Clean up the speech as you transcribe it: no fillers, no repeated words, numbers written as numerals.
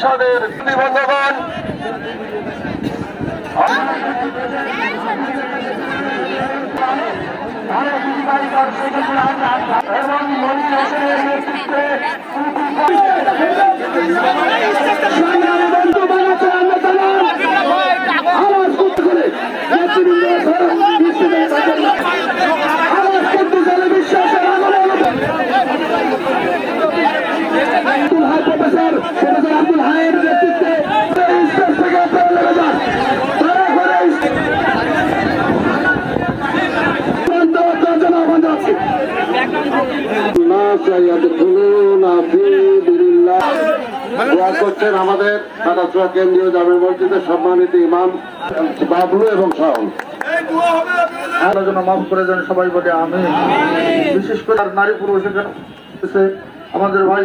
সংসদের বন্ধুগণ, এবং মনির হোসেনের নেতৃত্বে করছেন আমাদের কাটাচুয়া কেন্দ্রীয় জামে মসজিদের সম্মানিত ইমাম বাবলু এবং শাহুল। আলোচনা মাফ করে দেন সবাই বলে আমি। বিশেষ করে নারী পুরুষ আমাদের ভাই